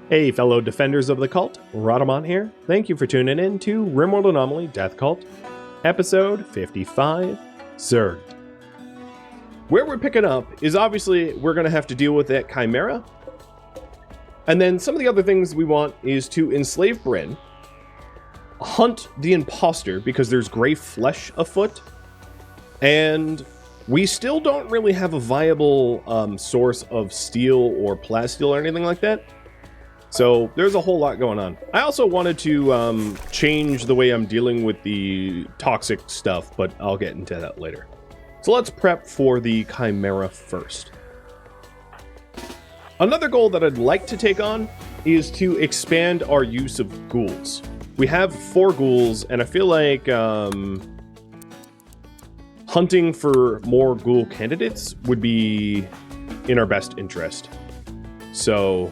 Hey fellow defenders of the cult, Rhadamant here. Thank you for tuning in to RimWorld Anomaly Death Cult, episode 55, Zerged. Where we're picking up is obviously we're going to have to deal with that chimera. And then some of the other things we want is to enslave Bryn, hunt the imposter because there's gray flesh afoot, and we still don't really have a viable source of steel or plasteel or anything like that. So there's a whole lot going on. I also wanted to change the way I'm dealing with the toxic stuff, but I'll get into that later. So let's prep for the Chimera first. Another goal that I'd like to take on is to expand our use of ghouls. We have 4 ghouls, and I feel like hunting for more ghoul candidates would be in our best interest. So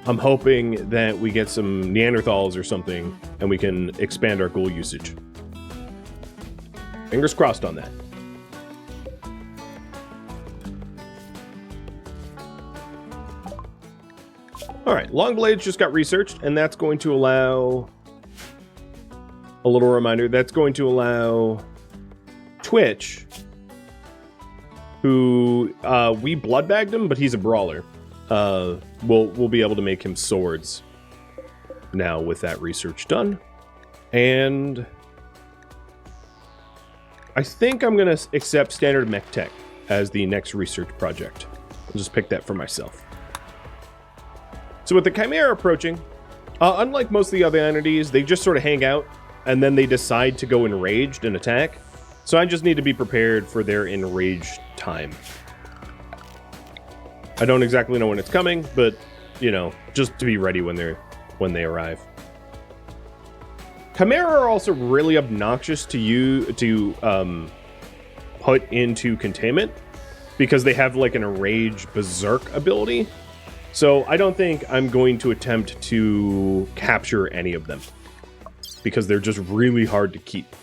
I'm hoping that we get some Neanderthals or something, and we can expand our ghoul usage. Fingers crossed on that. Alright, long blades just got researched, and that's going to allow... a little reminder, that's going to allow Twitch, who, we bloodbagged him, but he's a brawler. We'll be able to make him swords now with that research done. And I think I'm going to accept standard mech tech as the next research project. I'll just pick that for myself. So with the Chimera approaching, unlike most of the other entities, they just sort of hang out and then they decide to go enraged and attack. So I just need to be prepared for their enraged time. I don't exactly know when it's coming, but, you know, just to be ready when they arrive. Chimera are also really obnoxious to put into containment because they have like an enraged berserk ability. So I don't think I'm going to attempt to capture any of them because they're just really hard to keep.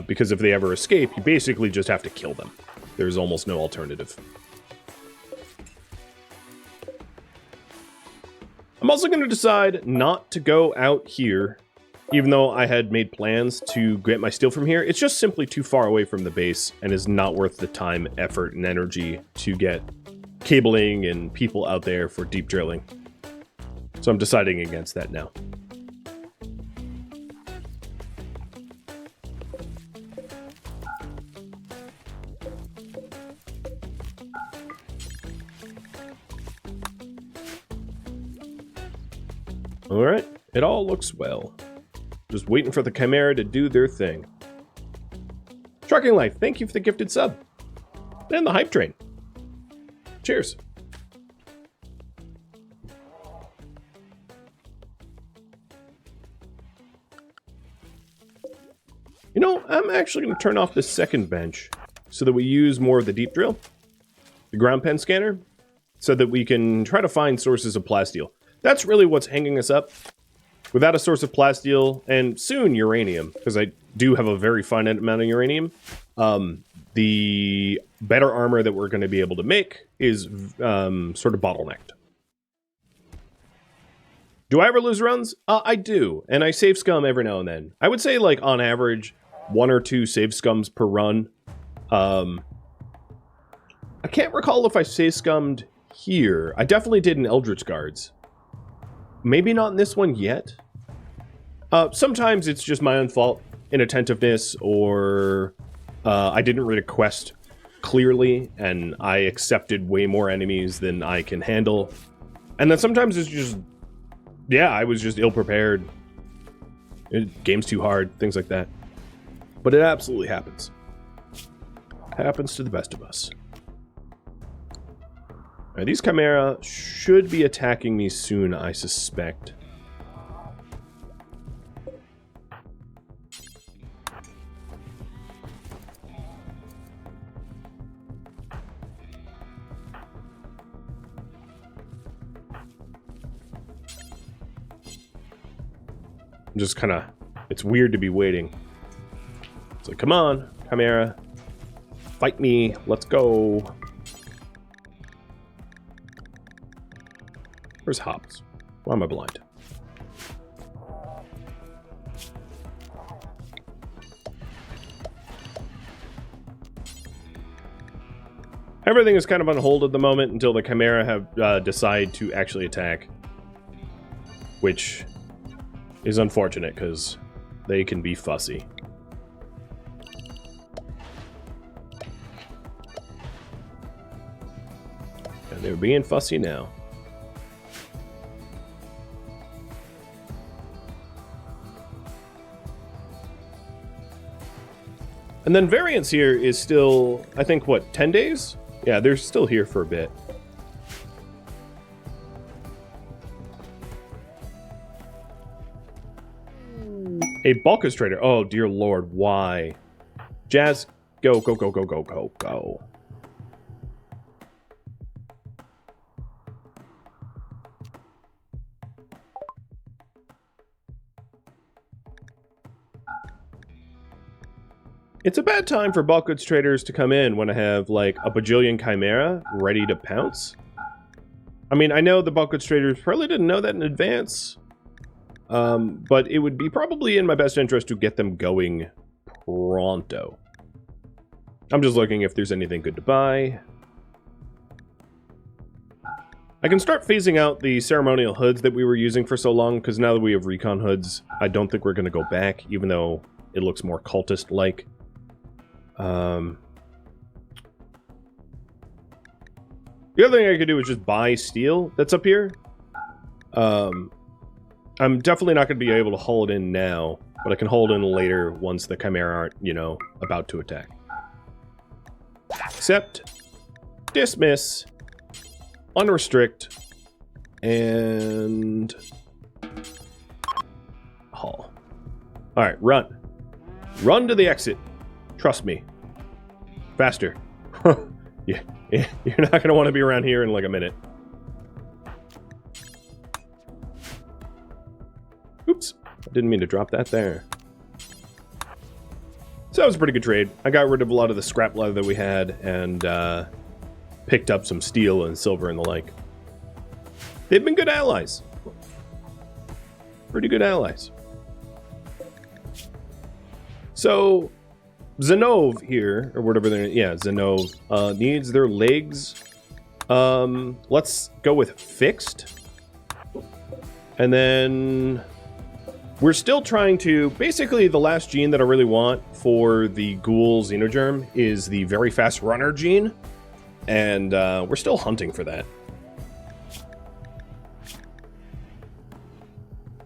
Because if they ever escape, you basically just have to kill them. There's almost no alternative. I'm also going to decide not to go out here, even though I had made plans to get my steel from here. It's just simply too far away from the base and is not worth the time, effort, and energy to get cabling and people out there for deep drilling. So I'm deciding against that now. Alright, it all looks well. Just waiting for the Chimera to do their thing. Trucking Life, thank you for the gifted sub. And the hype train. Cheers. You know, I'm actually going to turn off the second bench so that we use more of the deep drill, the ground pen scanner, so that we can try to find sources of plasteel. That's really what's hanging us up. Without a source of plasteel, and soon uranium, because I do have a very finite amount of uranium, the better armor that we're going to be able to make is sort of bottlenecked. Do I ever lose runs? I do, and I save scum every now and then. I would say, like, on average, 1 or 2 save scums per run. I can't recall if I save scummed here. I definitely did in Eldritch Guards. Maybe not in this one yet. Sometimes it's just my own fault, inattentiveness, or I didn't read a quest clearly, and I accepted way more enemies than I can handle. And then sometimes it's just, yeah, I was just ill-prepared. Game's too hard, things like that. But it absolutely happens. Happens to the best of us. Alright, these Chimera should be attacking me soon, I suspect. I'm just kind of... it's weird to be waiting. It's like, come on, Chimera. Fight me. Let's go. Where's Hobbs? Why am I blind? Everything is kind of on hold at the moment until the Chimera have decide to actually attack. Which is unfortunate, because they can be fussy. And they're being fussy now. And then Variance here is still, I think, what, 10 days? Yeah, they're still here for a bit. A Balkus trader. Oh, dear lord, why? Jazz, go, go, go, go, go, go, go. It's a bad time for bulk goods traders to come in when I have, like, a bajillion Chimera ready to pounce. I mean, I know the bulk goods traders probably didn't know that in advance. But it would be probably in my best interest to get them going pronto. I'm just looking if there's anything good to buy. I can start phasing out the ceremonial hoods that we were using for so long, because now that we have recon hoods, I don't think we're going to go back, even though it looks more cultist-like. The other thing I could do is just buy steel that's up here. I'm definitely not going to be able to hold in now, but I can hold in later once the Chimera aren't, you know, about to attack. Accept, dismiss, unrestrict, and haul. Alright, run. Run to the exit. Trust me. Faster. Yeah, you're not going to want to be around here in like a minute. Oops. I didn't mean to drop that there. So that was a pretty good trade. I got rid of a lot of the scrap leather that we had and picked up some steel and silver and the like. They've been good allies. Pretty good allies. So Zenov here, or whatever they're, yeah, Zenov, needs their legs. Let's go with fixed. And then we're still trying to, basically the last gene that I really want for the ghoul xenogerm is the very fast runner gene. And we're still hunting for that.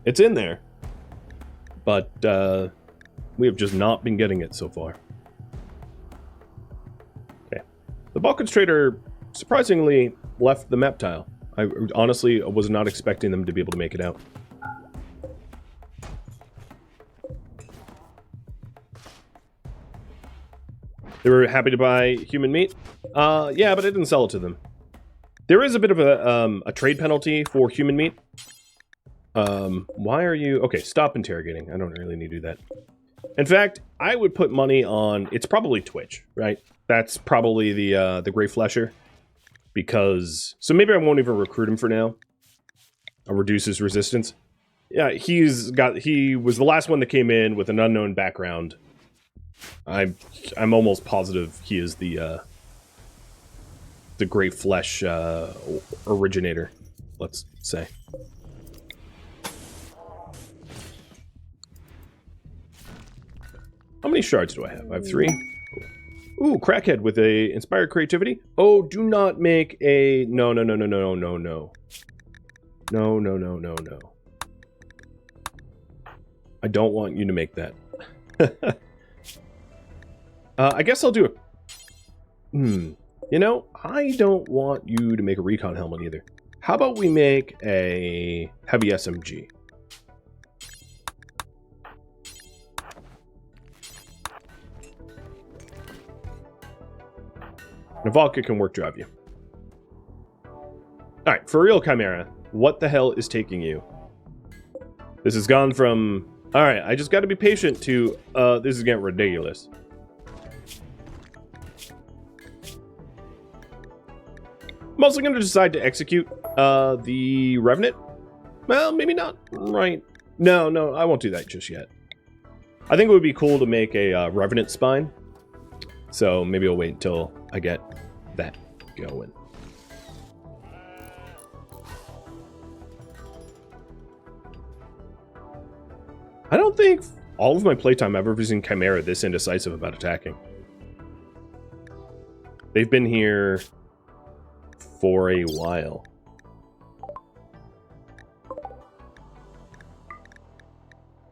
It's in there. But we have just not been getting it so far. Okay. The Balkans trader surprisingly left the map tile. I honestly was not expecting them to be able to make it out. They were happy to buy human meat. Yeah, but I didn't sell it to them. There is a bit of a trade penalty for human meat. Why are you... Okay, stop interrogating. I don't really need to do that. In fact, I would put money on... It's probably Twitch, right? That's probably the Grey Flesher. Because... So maybe I won't even recruit him for now. I'll reduce his resistance. Yeah, he was the last one that came in with an unknown background. I'm almost positive he is the Great Flesh originator, let's say. How many shards do I have? I have 3. Ooh, Crackhead with a inspired creativity. Oh, do not make a... No. No. I don't want you to make that. I guess I'll do it. You know, I don't want you to make a recon helmet either. How about we make a heavy SMG? Navalka can work drive you. Alright, for real, Chimera, what the hell is taking you? This has gone from, alright, I just gotta be patient to, this is getting ridiculous. I'm also going to decide to execute the Revenant. Well, maybe not right. No, no, I won't do that just yet. I think it would be cool to make a Revenant spine. So maybe I'll wait until I get that going. I don't think all of my playtime I've ever seen Chimera this indecisive about attacking. They've been here for a while.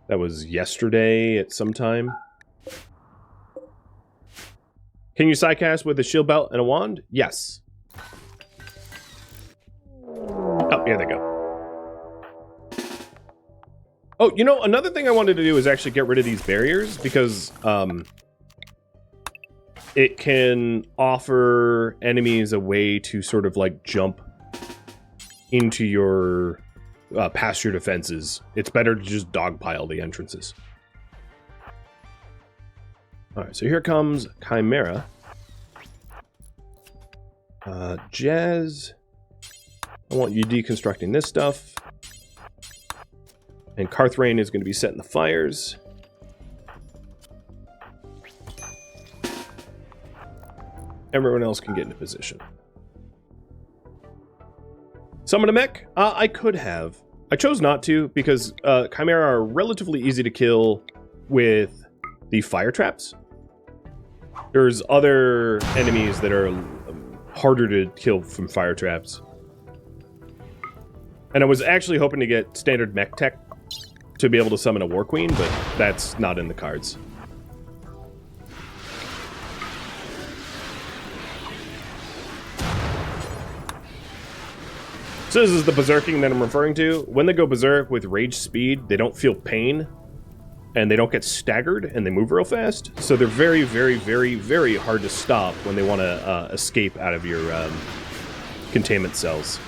That was yesterday at some time. Can you sidecast with a shield belt and a wand? Yes. Oh, here they go. Oh, you know, another thing I wanted to do is actually get rid of these barriers because it can offer enemies a way to sort of like jump into your past your defenses. It's better to just dogpile the entrances. Alright, so here comes Chimera. Jazz. I want you deconstructing this stuff. And Carthrain is going to be setting the fires. Everyone else can get into position. Summon a mech? I could have. I chose not to because Chimera are relatively easy to kill with the fire traps. There's other enemies that are harder to kill from fire traps. And I was actually hoping to get standard mech tech to be able to summon a War Queen, but that's not in the cards. So this is the berserking that I'm referring to. When they go berserk with rage speed, they don't feel pain, and they don't get staggered, and they move real fast. So they're very, very, very, very hard to stop when they want to escape out of your containment cells.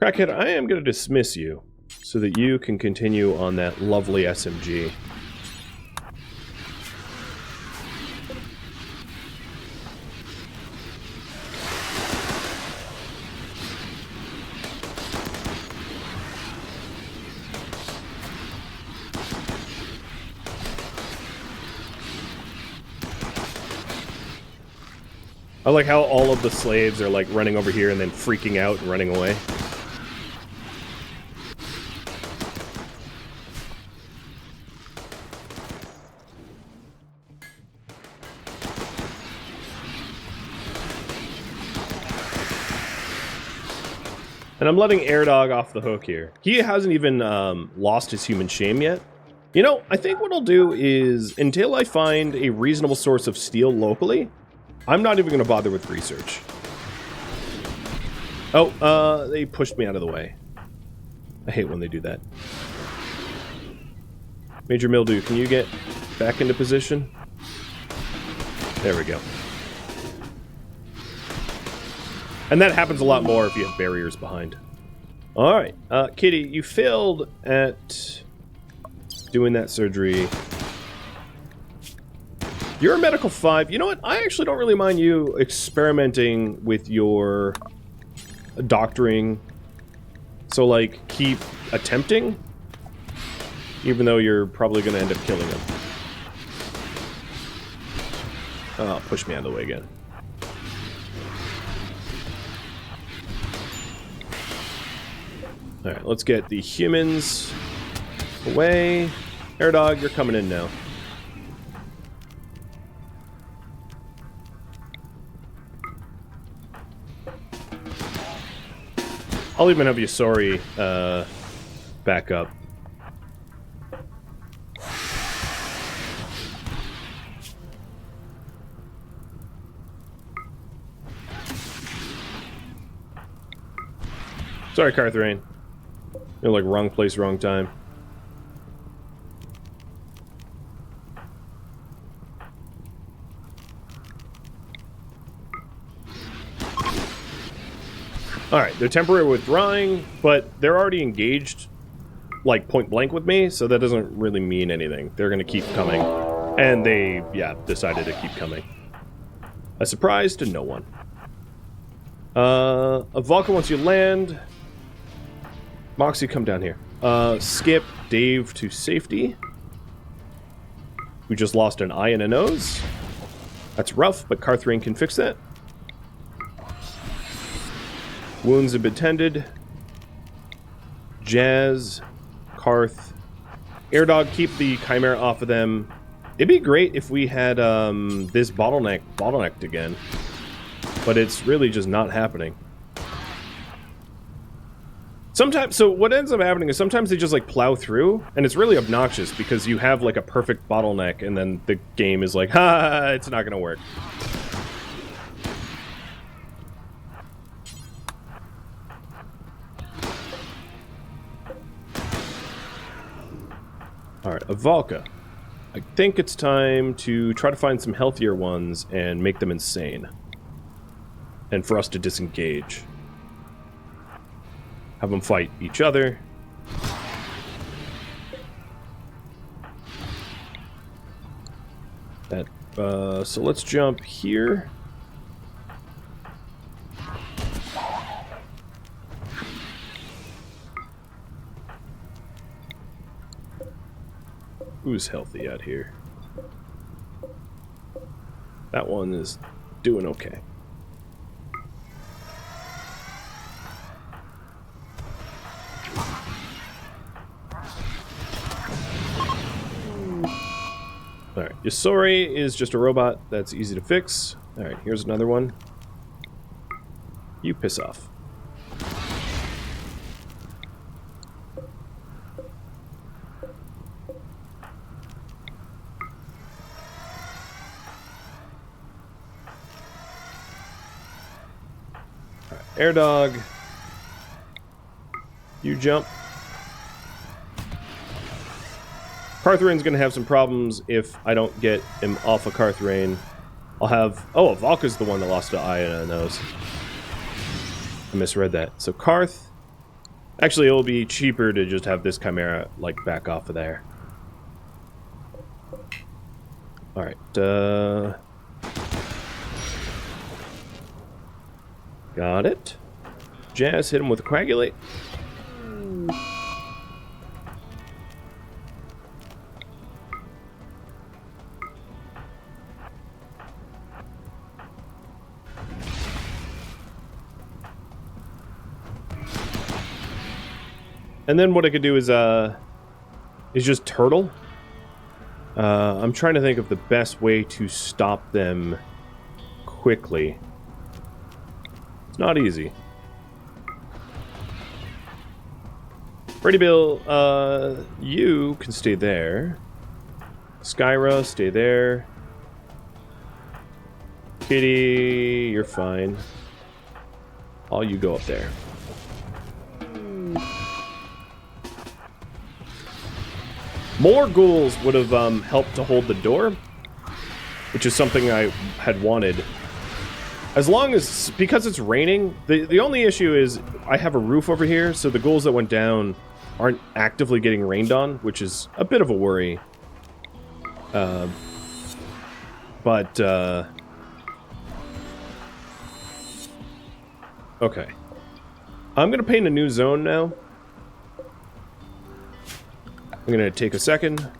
Crackhead, I am going to dismiss you so that you can continue on that lovely SMG. I like how all of the slaves are like running over here and then freaking out and running away. And I'm letting Airdog off the hook here. He hasn't even lost his human shame yet. You know, I think what I'll do is, until I find a reasonable source of steel locally, I'm not even going to bother with research. Oh, they pushed me out of the way. I hate when they do that. Major Mildew, can you get back into position? There we go. And that happens a lot more if you have barriers behind. Alright, Kitty, you failed at doing that surgery. You're a medical 5. You know what? I actually don't really mind you experimenting with your doctoring. So, like, keep attempting, even though you're probably going to end up killing him. Oh, push me out of the way again. Alright, let's get the humans away. Airdog, you're coming in now. I'll even have Yasori back up. Sorry, Carthrain. You're like wrong place, wrong time. Alright, they're temporarily withdrawing, but they're already engaged like, point blank with me, so that doesn't really mean anything. They're gonna keep coming. And they, yeah, decided to keep coming. A surprise to no one. A Vulcan, once you land... Moxie, come down here. Skip Dave to safety. We just lost an eye and a nose. That's rough, but Carthrain can fix that. Wounds have been tended. Jazz, Carth, Airdog, keep the Chimera off of them. It'd be great if we had this bottlenecked again, but it's really just not happening. Sometimes, so what ends up happening is sometimes they just like plow through, and it's really obnoxious because you have like a perfect bottleneck, and then the game is like, ha, it's not gonna work. Alright, Avalka. I think it's time to try to find some healthier ones and make them insane. And for us to disengage. Have them fight each other. That, so let's jump here. Who's healthy out here? That one is doing okay. Alright, Yasori is just a robot that's easy to fix. Alright, here's another one. You piss off. Air dog. You jump. Carthrain's gonna have some problems if I don't get him off of Carthrain. I'll have... Oh, Valka's the one that lost an eye and a nose. I misread that. So Carth... Actually, it'll be cheaper to just have this Chimera, like, back off of there. Alright, got it. Jazz, hit him with a Coagulate. And then what I could do is just turtle. I'm trying to think of the best way to stop them quickly. It's not easy. Pretty Bill, you can stay there. Skyra, stay there. Kitty, you're fine. All you go up there. More ghouls would have helped to hold the door, which is something I had wanted. As long as, because it's raining, the only issue is I have a roof over here, so the ghouls that went down aren't actively getting rained on, which is a bit of a worry. Okay. I'm gonna paint a new zone now. I'm gonna take a second.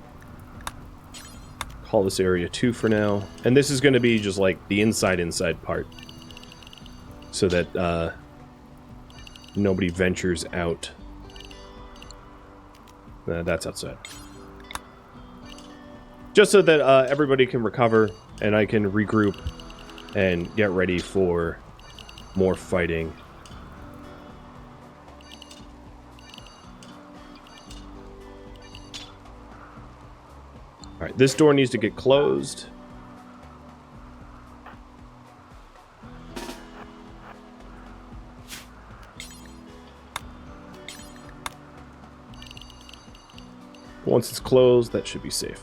Call this area 2 for now. And this is gonna be just like the inside part. So that nobody ventures out. That's outside. Just so that everybody can recover and I can regroup and get ready for more fighting. Alright, this door needs to get closed. Once it's closed, that should be safe.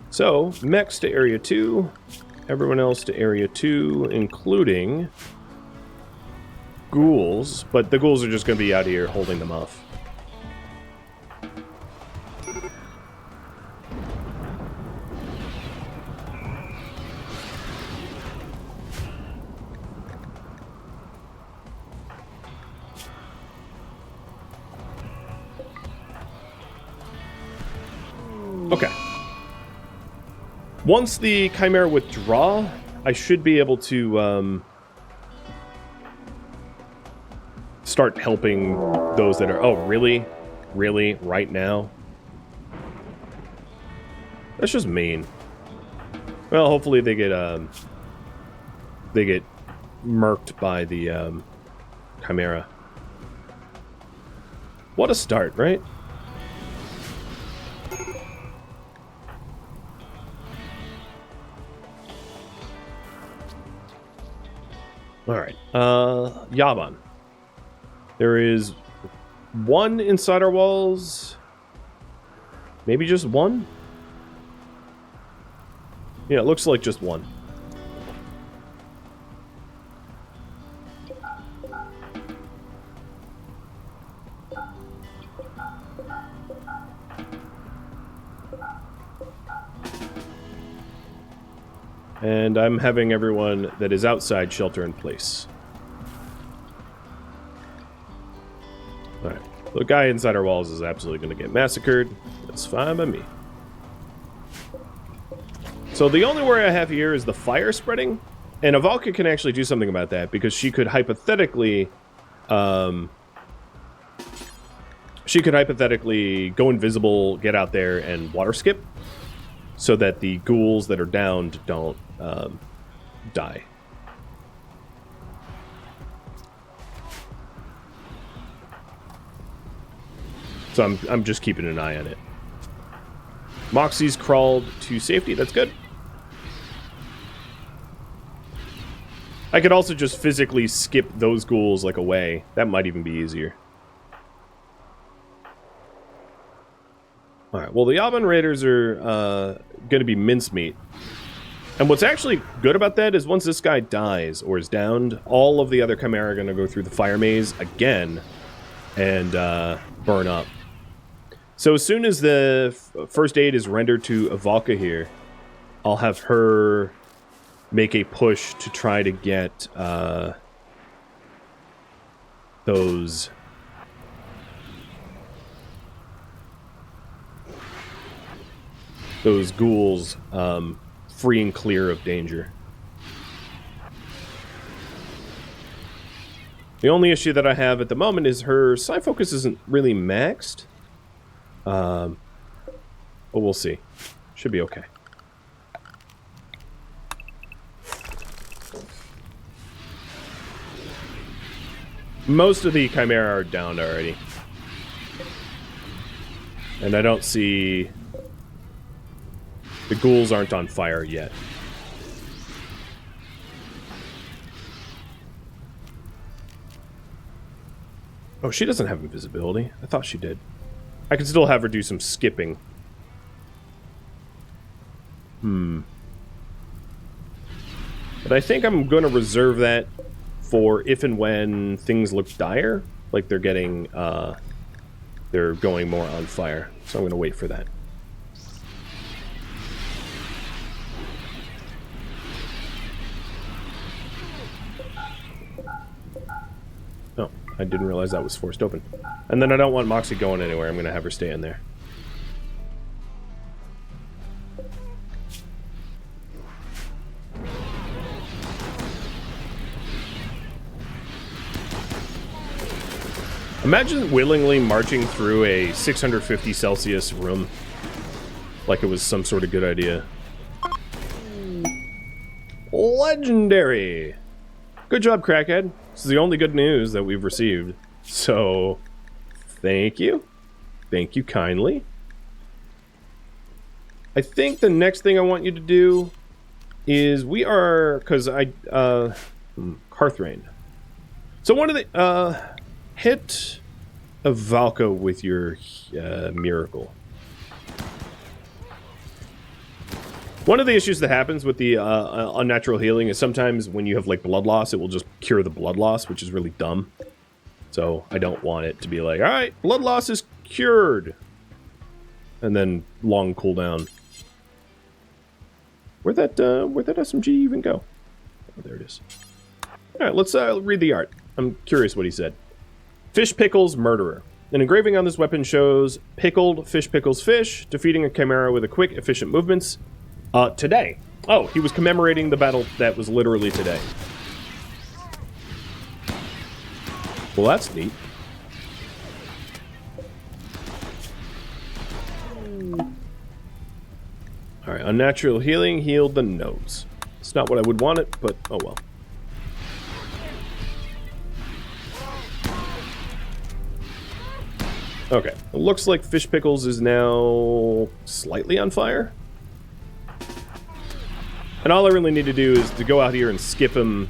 So, mechs to area 2, everyone else to area 2, including ghouls, but the ghouls are just going to be out here holding them off. Okay. Once the Chimera withdraw, I should be able to start helping those that are... Oh, really? Really? Right now? That's just mean. Well, hopefully they get murked by the Chimera. What a start, right? Alright, Yaban. There is one inside our walls. Maybe just one? Yeah, it looks like just one. And I'm having everyone that is outside shelter in place. Alright. The guy inside our walls is absolutely going to get massacred. That's fine by me. So the only worry I have here is the fire spreading. And Avalka can actually do something about that, because she could hypothetically... go invisible, get out there, and water skip. So that the ghouls that are downed don't die. So I'm just keeping an eye on it. Moxie's crawled to safety. That's good. I could also just physically skip those ghouls like away. That might even be easier. Alright, well the Yaban Raiders are going to be mincemeat. And what's actually good about that is once this guy dies or is downed, all of the other Chimera are going to go through the fire maze again and burn up. So as soon as the first aid is rendered to Avalka here, I'll have her make a push to try to get those... those ghouls free and clear of danger. The only issue that I have at the moment is her psi focus isn't really maxed. But we'll see. Should be okay. Most of the Chimera are downed already. And I don't see... the ghouls aren't on fire yet. Oh, she doesn't have invisibility. I thought she did. I could still have her do some skipping. But I think I'm going to reserve that for if and when things look dire. Like they're getting, they're going more on fire. So I'm going to wait for that. Oh, I didn't realize that was forced open. And then I don't want Moxie going anywhere. I'm going to have her stay in there. Imagine willingly marching through a 650 Celsius room like it was some sort of good idea. Legendary! Good job, Crackhead. This is the only good news that we've received. So, thank you. Thank you kindly. I think the next thing I want you to do is we are... because Hearthrain. So one of the... hit Avalka with your miracle. One of the issues that happens with the unnatural healing is sometimes when you have like blood loss, it will just cure the blood loss, which is really dumb. So I don't want it to be like, all right, blood loss is cured, and then long cooldown. Where'd that SMG even go? Oh, there it is. All right, let's read the art. I'm curious what he said. Fish Pickles Murderer. An engraving on this weapon shows pickled fish pickles fish, defeating a chimera with a quick, efficient movements. Today. Oh, he was commemorating the battle that was literally today. Well, that's neat. Alright, unnatural healing healed the nose. It's not what I would want it, but oh well. Okay, it looks like Fish Pickles is now slightly on fire. And all I really need to do is to go out here and skip him.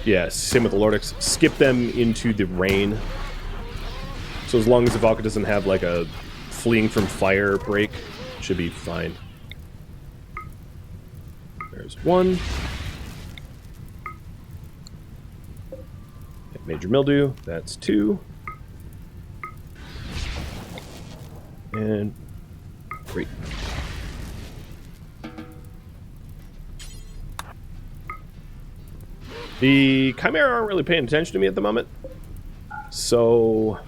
Yeah, same with the Lordix. Skip them into the rain. So as long as the Valka doesn't have like a fleeing from fire break, should be fine. There's one. Major mildew, that's two. And great. The Chimera aren't really paying attention to me at the moment, so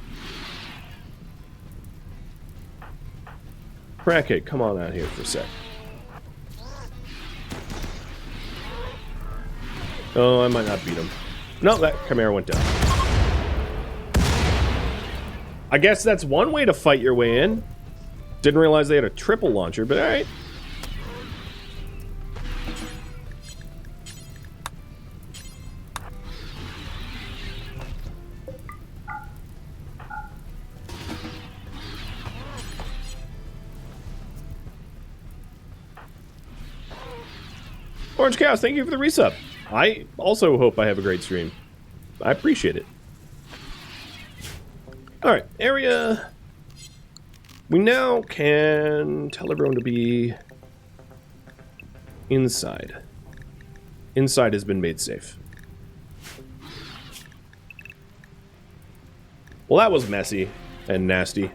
Crackhead, come on out here for a sec. Oh, I might not beat him. No, that Chimera went down. I guess that's one way to fight your way in. Didn't realize they had a triple launcher, but alright. Orange Chaos, thank you for the resub. I also hope I have a great stream. I appreciate it. Alright, area. We now can tell everyone to be inside. Inside has been made safe. Well, that was messy and nasty.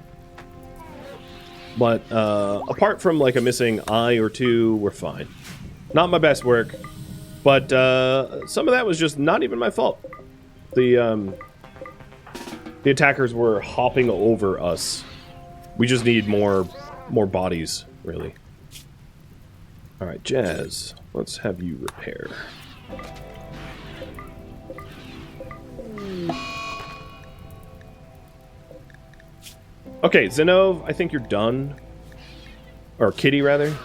But apart from like a missing eye or two, we're fine. Not my best work, but some of that was just not even my fault. The attackers were hopping over us. We just need more bodies, really. Alright, Jazz, let's have you repair. Okay, Zenov, I think you're done. Or Kitty, rather.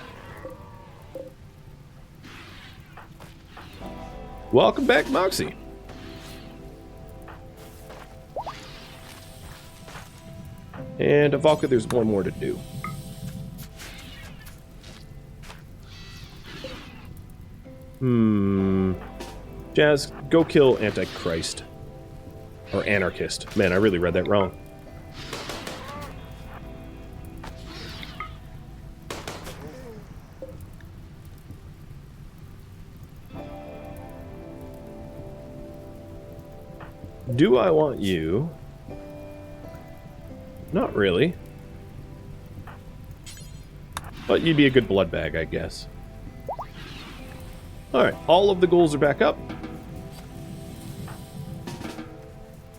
Welcome back, Moxie. And Avalka, there's one more to do. Jazz, go kill Antichrist. Or Anarchist. Man, I really read that wrong. Do I want you? Not really. But you'd be a good blood bag, I guess. Alright, all of the ghouls are back up.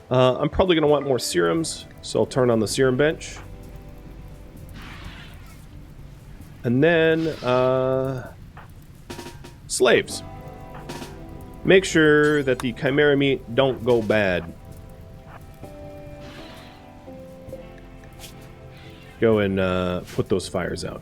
I'm probably going to want more serums, so I'll turn on the serum bench. And then, slaves. Make sure that the chimera meat don't go bad. Go and put those fires out.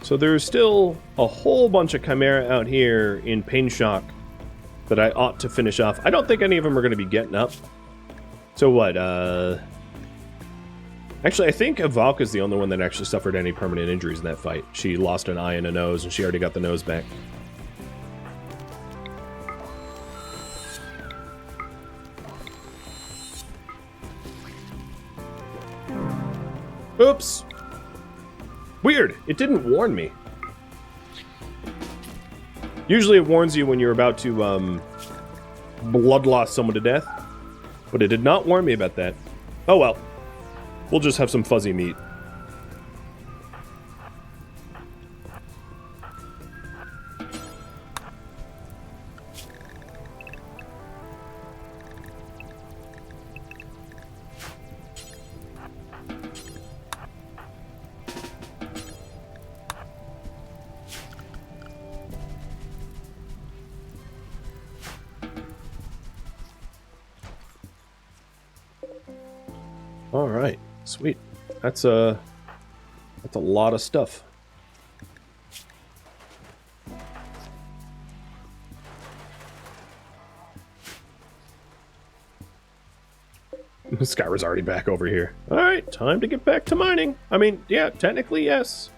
So there's still a whole bunch of chimera out here in Pain Shock that I ought to finish off. I don't think any of them are going to be getting up. So what, actually, I think Avalka's the only one that actually suffered any permanent injuries in that fight. She lost an eye and a nose, and she already got the nose back. Oops! Weird! It didn't warn me. Usually it warns you when you're about to, blood loss someone to death. But it did not warn me about that. Oh well. We'll just have some fuzzy meat. All right, sweet. That's a lot of stuff. Skyra's already back over here. All right, time to get back to mining. I mean, yeah, technically, yes.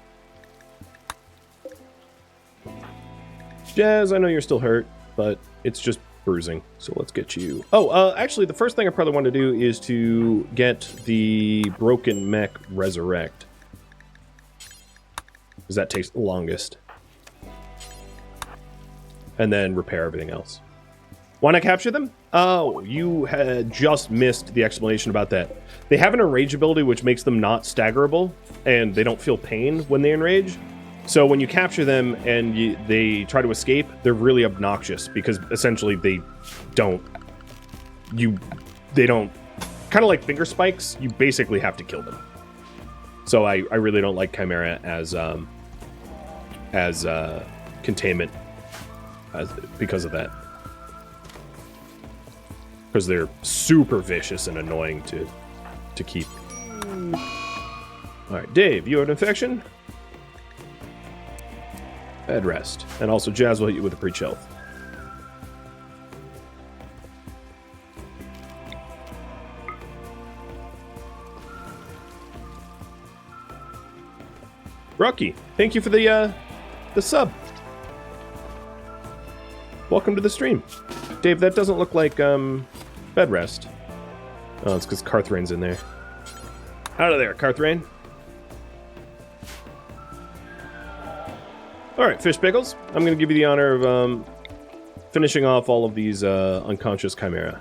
Jazz, I know you're still hurt, but it's just bruising. So let's get you... Oh, actually, the first thing I probably want to do is to get the broken mech resurrect. Because that takes the longest. And then repair everything else. Want to capture them? Oh, you had just missed the explanation about that. They have an enrage ability which makes them not staggerable, and they don't feel pain when they enrage. So when you capture them and they try to escape, they're really obnoxious because essentially they don't, kind of like finger spikes, you basically have to kill them. So I really don't like Chimera as containment because of that. Because they're super vicious and annoying to keep. All right, Dave, you have an infection? Bed rest. And also Jazz will hit you with a breach health. Rocky, thank you for the sub. Welcome to the stream. Dave, that doesn't look like bed rest. Oh, it's because Carthrane's in there. Out of there, Carthrane. Alright, Fish Pickles, I'm going to give you the honor of finishing off all of these unconscious Chimera.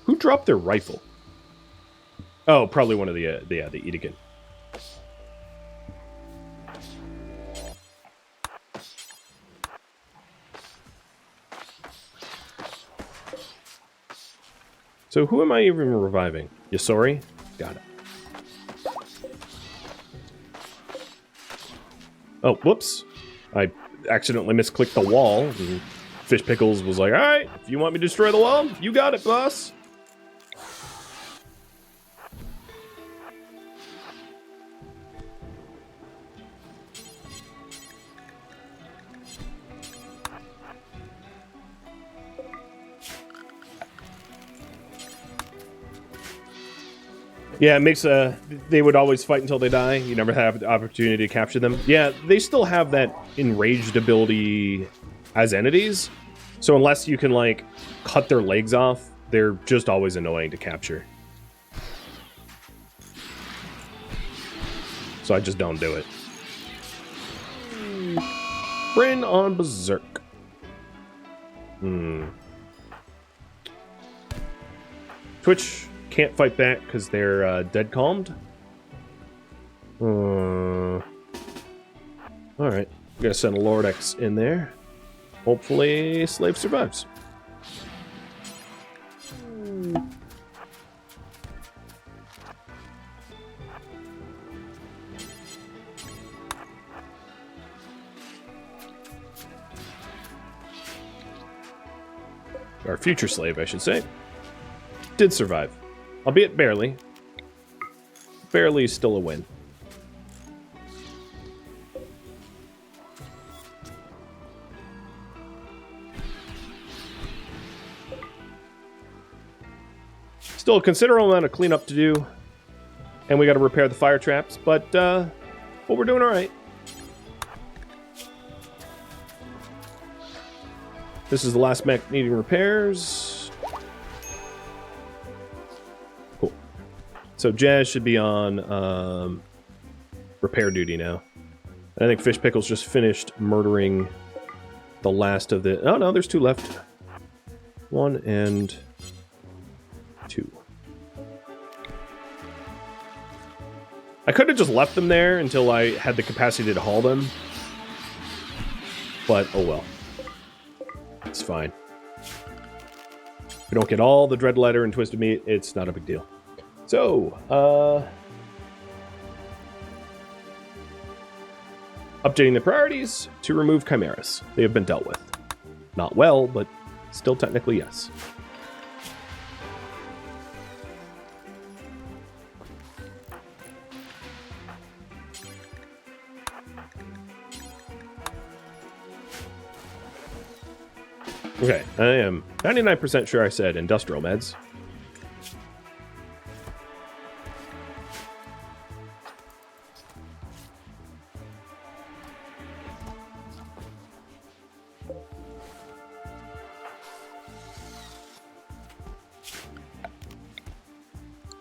Who dropped their rifle? Oh, probably one of the Edekin. So who am I even reviving? Yasori? Got it. Oh, whoops. I accidentally misclicked the wall. And Fish Pickles was like, alright, if you want me to destroy the wall, you got it, boss. Yeah, it makes they would always fight until they die. You never have the opportunity to capture them. Yeah, they still have that enraged ability as entities. So unless you can, like, cut their legs off, they're just always annoying to capture. So I just don't do it. Bryn on Berserk. Twitch can't fight back because they're dead calmed. Alright, gotta send a Lord X in there. Hopefully Slave survives. Our future slave, I should say, did survive. Albeit barely. Barely is still a win. Still a considerable amount of cleanup to do. And we got to repair the fire traps, but we're doing all right. This is the last mech needing repairs. Cool. So Jazz should be on repair duty now. And I think Fish Pickles just finished murdering the last of the... Oh, no, there's 2 left. 1 and 2. I could have just left them there until I had the capacity to haul them. But, oh well. It's fine. If we don't get all the Dread Letter and Twisted Meat, it's not a big deal. So, updating the priorities to remove chimeras. They have been dealt with. Not well, but still technically yes. Okay, I am 99% sure I said industrial meds.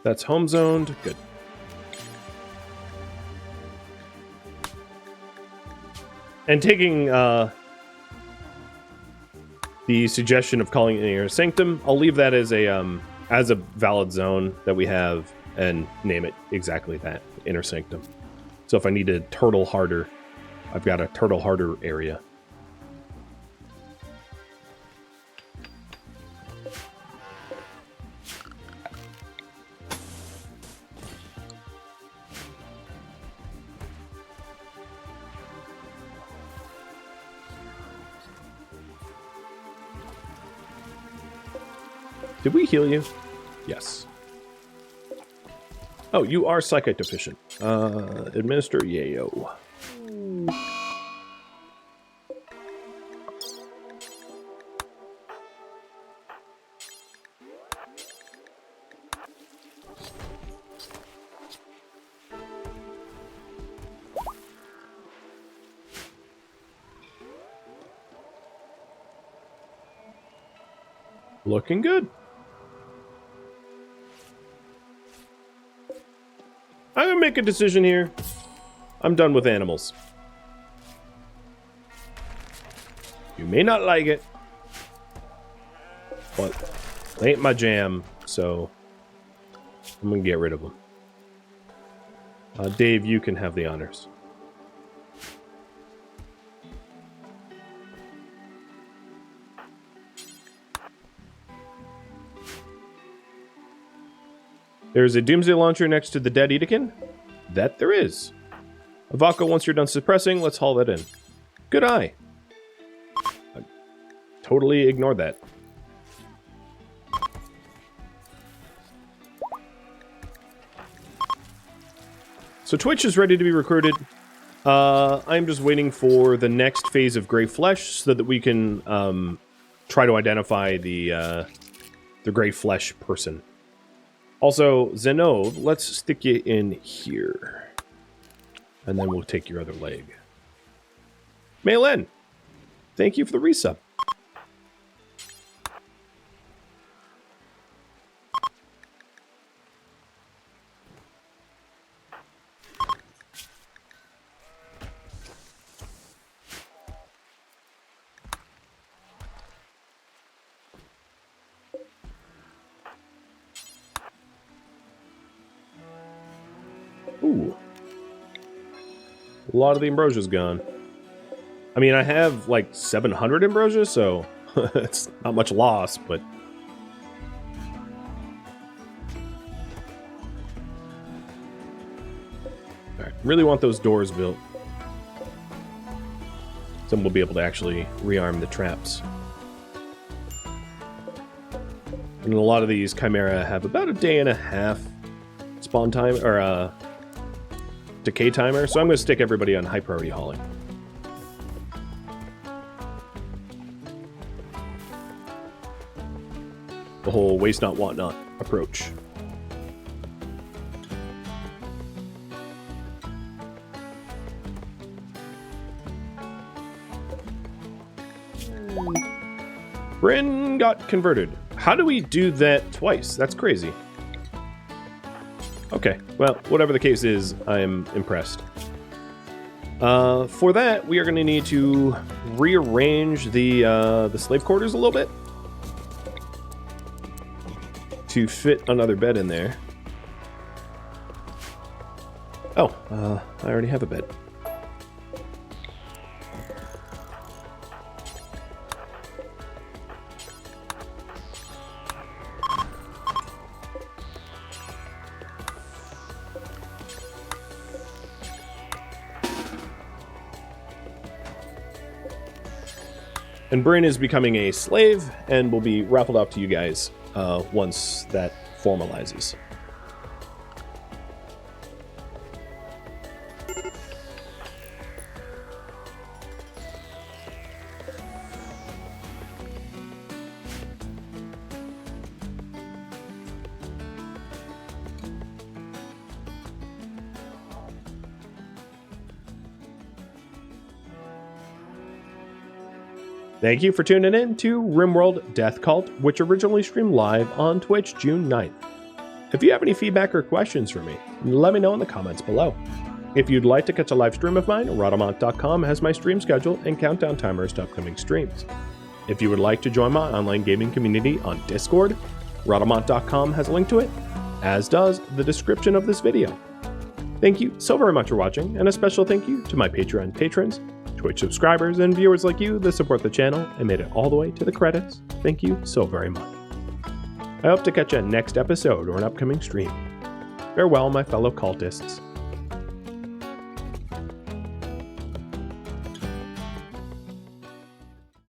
That's home zoned. Good. And taking the suggestion of calling it an inner sanctum, I'll leave that as a valid zone that we have and name it exactly that, inner sanctum. So if I need a turtle harder, I've got a turtle harder area. Did we heal you? Yes. Oh, you are psychic deficient. Administer yayo. Looking good. I'm gonna make a decision here. I'm done with animals. You may not like it, but they ain't my jam, so I'm gonna get rid of them. Dave, you can have the honors. There's a Doomsday Launcher next to the dead Edekin? That there is. Avaka, once you're done suppressing, let's haul that in. Good eye. I totally ignored that. So Twitch is ready to be recruited. I'm just waiting for the next phase of Grey Flesh so that we can try to identify the Grey Flesh person. Also, Zenove, let's stick you in here. And then we'll take your other leg. Maylin, thank you for the resub. Ooh. A lot of the ambrosia's gone. I mean, I have like 700 ambrosia, so it's not much loss, but... Alright, really want those doors built. Then we'll be able to actually rearm the traps. And a lot of these Chimera have about a day and a half spawn time, or decay timer, so I'm going to stick everybody on high priority hauling. The whole waste not, want not approach. Bryn got converted. How do we do that twice? That's crazy. Okay, well, whatever the case is, I am impressed. For that, we are going to need to rearrange the slave quarters a little bit to fit another bed in there. Oh, I already have a bed. And Bryn is becoming a slave and will be raffled off to you guys once that formalizes. Thank you for tuning in to RimWorld Death Cult, which originally streamed live on Twitch June 9th. If you have any feedback or questions for me, let me know in the comments below. If you'd like to catch a live stream of mine, Rhadamant.com has my stream schedule and countdown timers to upcoming streams. If you would like to join my online gaming community on Discord, Rhadamant.com has a link to it, as does the description of this video. Thank you so very much for watching, and a special thank you to my Patreon patrons, Twitch subscribers, and viewers like you that support the channel and made it all the way to the credits. Thank you so very much. I hope to catch you next episode or an upcoming stream. Farewell, my fellow cultists.